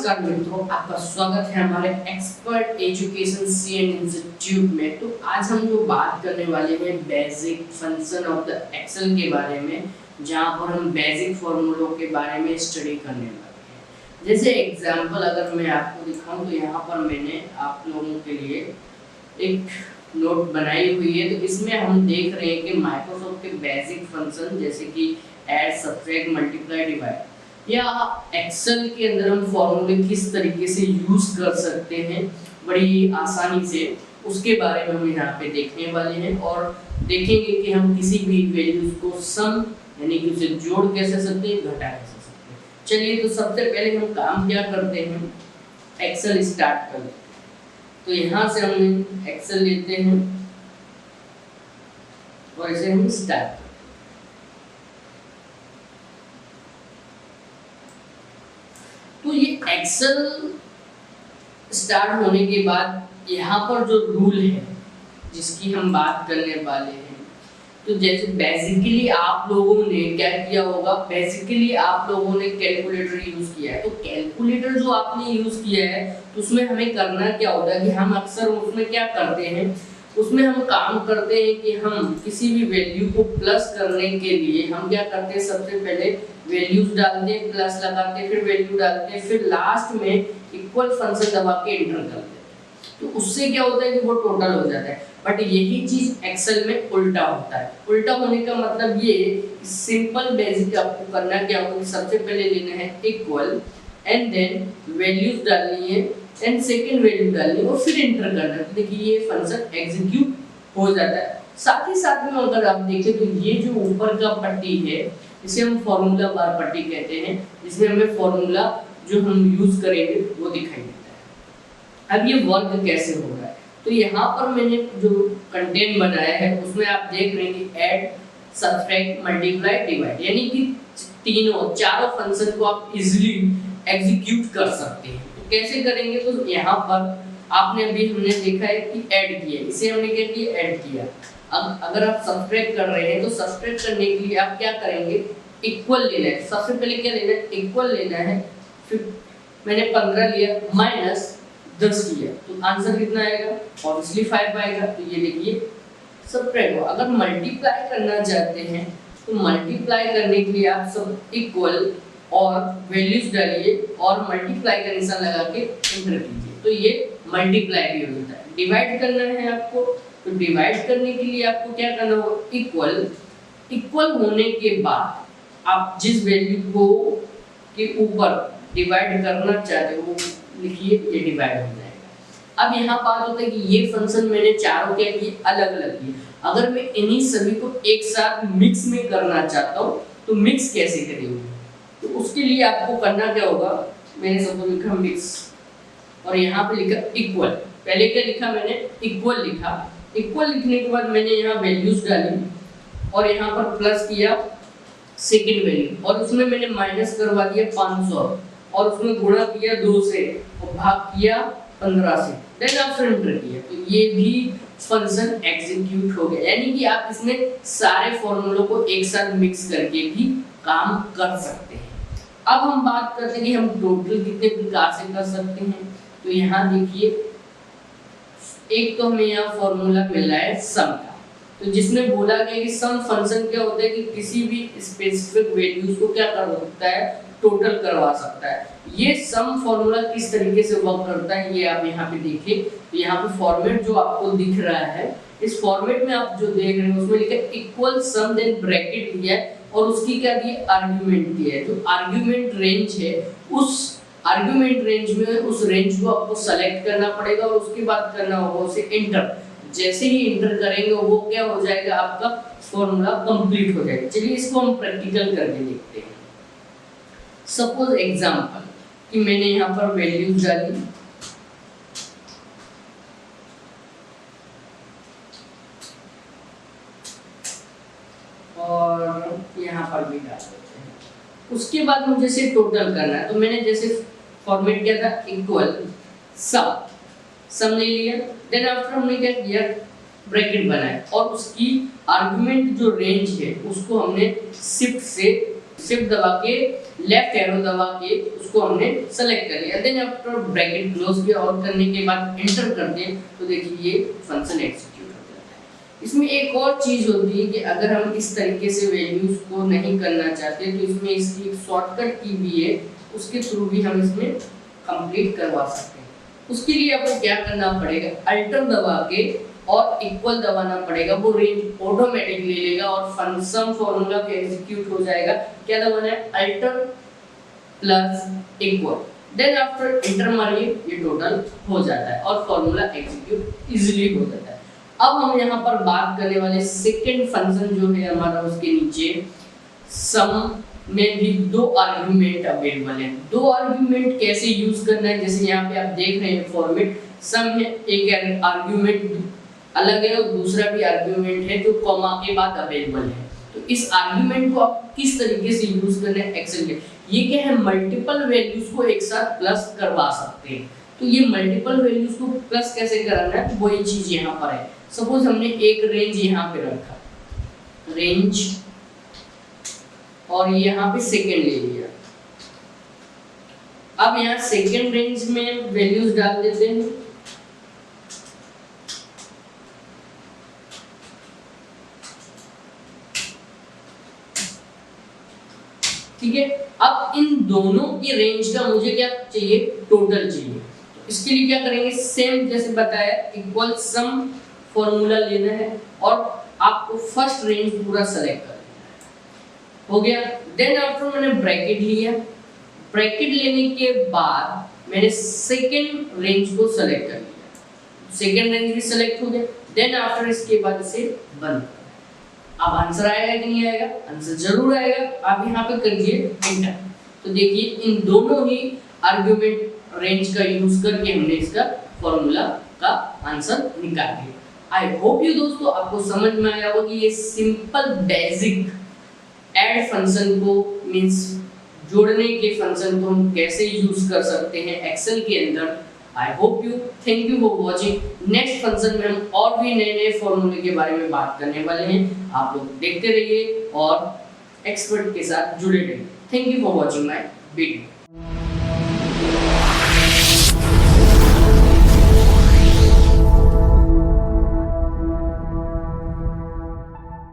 नमस्कार मित्रों, आपका स्वागत है हमारे एक्सपर्ट एजुकेशन सीएन इंस्टीट्यूट में। तो आज हम जो बात करने वाले हैं basic function of the Excel के बारे में, जहां पर हम बेसिक फॉर्मूलों के बारे में स्टडी करने वाले हैं। जैसे एग्जांपल अगर मैं आपको दिखाऊं तो यहाँ पर मैंने आप लोगों के लिए एक नोट बनाई हुई है। तो इसमें हम देख रहे हैं कि माइक्रोसॉफ्ट के बेसिक फंक्शन जैसे कि ऐड, सब्ट्रैक्ट, मल्टीप्लाई, डिवाइड या एक्सेल के अंदर हम फॉर्मूले किस तरीके से यूज कर सकते हैं बड़ी आसानी से, उसके बारे में हम यहाँ पे देखने वाले हैं और देखेंगे कि हम किसी भी वैल्यूज को सम यानी कि उसे जोड़ कैसे सकते हैं, घटा कैसे सकते हैं। चलिए, तो सबसे पहले हम काम क्या करते हैं, एक्सेल स्टार्ट कर लेते हैं। तो यहाँ से हम एक्सेल लेते हैं और इसे हम स्टार्ट। तो ये एक्सेल स्टार्ट होने के बाद यहाँ पर जो रूल है जिसकी हम बात करने वाले हैं, तो जैसे बेसिकली आप लोगों ने क्या किया होगा, बेसिकली आप लोगों ने कैलकुलेटर यूज किया है। तो कैलकुलेटर जो आपने यूज किया है तो उसमें हमें करना क्या होता है कि हम अक्सर उसमें क्या करते हैं, उसमें हम काम करते हैं कि हम किसी भी वैल्यू को प्लस करने के लिए हम क्या करते हैं, सबसे पहले वैल्यूज डालते हैं, प्लस लगाते हैं, फिर वैल्यू डालते हैं, फिर लास्ट में इक्वल फंक्शन दबा के एंटर करते हैं। तो उससे क्या होता है कि वो टोटल हो जाता है। बट यही चीज एक्सेल में उल्टा होता है। उल्टा होने का मतलब ये सिंपल बेसिक आपको करना क्या होगा कि सबसे पहले लेना है इक्वल एंड देन वैल्यूज डालनी है एंड सेकंड वैल्यू डालनी है और फिर एंटर करना है। तो देखिए ये फंक्शन एग्जीक्यूट हो जाता है। साथ ही साथ में अगर आप देखें तो ये जो ऊपर का पट्टी है इसे हम फॉर्मूला बार पट्टी कहते हैं, जिसमें हमें फॉर्मूला जो हम यूज करेंगे वो दिखाई देता है। अब ये वर्क कैसे हो रहा है, तो यहाँ पर मैंने जो कंटेंट बनाया है उसमें आप देख रहे हैं कि ऐड, सब्ट्रैक्ट, मल्टीप्लाई, डिवाइड, यानी कि चारों फंक्शन को आप इजीली एग्जीक्यूट कर सकते हैं। तो कैसे करेंगे, तो यहाँ पर आपने अभी हमने देखा है कि ऐड किया, इसे हमने क्या किया, ऐड किया। अब अगर आप सब्ट्रैक्ट कर रहे हैं तो सब्ट्रैक्ट करने के लिए आप क्या करेंगे, इक्वल लेना है। सबसे पहले क्या लेना है, इक्वल लेना है। फिर मैंने 15 लिया माइनस 10 किया तो आंसर कितना आएगा, ऑब्वियसली 5 आएगा। तो ये देखिए सब्ट्रैक्ट हुआ। अगर मल्टीप्लाई करना चाहते हैं तो मल्टीप्लाई करने के लिए आप सब इक्वल और वैल्यूज डालिए और मल्टीप्लाई का निशान लगा के एंटर कीजिए, तो ये मल्टीप्लाई भी होता है। डिवाइड करना है आपको, तो डिवाइड करने के लिए आपको क्या करना होगा, इक्वल होने के बाद आप जिस वैल्यू को के ऊपर डिवाइड करना चाहते हो लिखिए, ये डिवाइड हो जाएगा। अब यहाँ बात होता है कि ये फंक्शन मैंने चारों के लिए अलग अलग किए। अगर मैं इन्हीं सभी को एक साथ मिक्स में करना चाहता हूँ तो मिक्स कैसे करेंगे, तो उसके लिए आपको करना क्या होगा, मैंने सबको लिखा मिक्स और यहाँ पे लिखा इक्वल। पहले क्या लिखा मैंने, इक्वल लिखा। इक्वल लिखने के बाद मैंने यहाँ वैल्यूज डाली और यहाँ पर प्लस किया सेकंड वैल्यू और उसमें मैंने माइनस करवा दिया 500 और उसमें गुणा किया 2 से और भाग किया 15 से, देन आप एंटर किया। तो ये भी फंक्शन एग्जीक्यूट हो गया। यानी कि आप इसमें सारे फॉर्मूलों को एक साथ मिक्स करके भी काम कर सकते हैं। अब हम बात करते हैं कि हम टोटल कितने प्रकार से कर सकते हैं। तो यहाँ देखिए, एक तो हमें यहाँ फॉर्मूला मिल रहा है सम का, तो जिसमें बोला गया कि सम फंक्शन क्या होता है कि किसी भी स्पेसिफिक वैल्यूज को क्या कर सकता है, टोटल करवा सकता है। ये सम फॉर्मूला किस तरीके से वर्क करता है ये आप यहाँ पे देखिए। तो यहाँ पे फॉर्मेट जो आपको दिख रहा है, इस फॉर्मेट में आप जो देख रहे हैं उसमें लिखा है इक्वल सम देन ब्रैकेट दिया है और उसकी क्या दी, आर्गुमेंट दिया है। जो आर्गुमेंट रेंज है, उस आर्गुमेंट रेंज में उस रेंज को आपको सेलेक्ट करना पड़ेगा और उसके बाद करना होगा उसे एंटर। जैसे ही एंटर करेंगे वो क्या हो जाएगा, आपका फॉर्मूला कंप्लीट हो जाएगा। चलिए इसको हम प्रैक्टिकल करके देखते हैं। सपोज एग्जांपल कि मैंने यहाँ पर वैल्यूज डाली और यहाँ पर भी डाल देते हैं। उसके बाद मुझे इसे टोटल करना है, तो मैंने जैसे फॉर्मेट किया था इक्वल सम ले लिया, देन आफ्टर हमने क्या किया, ब्रैकेट बनाया और उसकी आर्गुमेंट जो रेंज है उसको हमने शिफ्ट से शिफ्ट दबा के लेफ्ट एरो दबा के उसको हमने सेलेक्ट कर लिया। देन आफ्टर ब्रैकेट क्लोज किया और करने के बाद एंटर कर दें तो देखिए ये फंक्शन एग्जीक्यूट हो जाता है। इसमें एक और चीज होती है कि अगर हम इस तरीके से वैल्यूज को नहीं करना चाहते तो इसमें इसकी एक शॉर्टकट की भी है, उसके थ्रू भी हम इसमें कंप्लीट करवा सकते हैं। उसके लिए आपको क्या करना पड़ेगा, अल्टर दबा के और इक्वल दबाना पड़ेगा, वो रेंज ऑटोमेटिक ले लेगा और फंक्शन फॉर्मूला भी एग्जीक्यूट हो जाएगा। क्या दबाना है, alt plus equal, then after enter मारिए, ये टोटल हो जाता है और फॉर्मूला एग्जीक्यूट इजीली हो जाता है। अब हम यहाँ पर बात करने वाले सेकंड फंक्शन जो है हमारा, उसके नीचे सम में भी दो आर्गुमेंट अवेलेबल है। दो आर्गुमेंट कैसे यूज करना है, जैसे यहाँ पे आप देख रहे हैं फॉर्मेट सम है, एक आर्गुमेंट अलग है और दूसरा भी आर्गुमेंट है जो कॉमा के बाद अवेलेबल है। तो इस आर्गुमेंट को आप किस तरीके से यूज करना है एक्सेल में, ये क्या है, मल्टीपल वैल्यूज को एक साथ प्लस करवा सकते हैं। तो ये मल्टीपल वैल्यूज को प्लस कैसे कराना है, वही चीज यहाँ पर है। सपोज हमने एक रेंज यहाँ पे रखा, रेंज, और यहाँ पे सेकेंड ले लिया। अब यहाँ सेकेंड रेंज में वैल्यूज डाल देते हैं। ठीक है, अब इन दोनों की रेंज का मुझे क्या चाहिए, टोटल चाहिए। तो इसके लिए क्या करेंगे, सेम जैसे बताया, इक्वल सम फॉर्मूला लेना है और आपको फर्स्ट रेंज पूरा सेलेक्ट करना है। हो गया। देन आफ्टर मैंने ब्रैकेट लिया, ब्रैकेट लेने के बाद मैंने सेकेंड रेंज को सेलेक्ट कर लिया, सेकेंड रेंज भी सेलेक्ट हो गया। देन आफ्टर इसके बाद इसे बंद। अब आंसर आएगा कि नहीं आएगा, आंसर जरूर आएगा। आप यहाँ पे करिए एंटर, तो देखिए इन दोनों ही आर्गुमेंट रेंज का यूज करके हमने इसका फॉर्मूला का आंसर निकाल दिया। आई होप यू दोस्तों आपको समझ में आया होगा कि ये सिंपल बेसिक ऐड फंक्शन को, मींस जोड़ने के फंक्शन को हम कैसे यूज कर सकते हैं एक्सेल के अंदर। I hope you, thank you for watching. Next function में हम और भी नए नए फॉर्मूले के बारे में बात करने वाले हैं। आप लोग देखते रहिए और एक्सपर्ट के साथ जुड़े रहिए। Thank you for watching my video.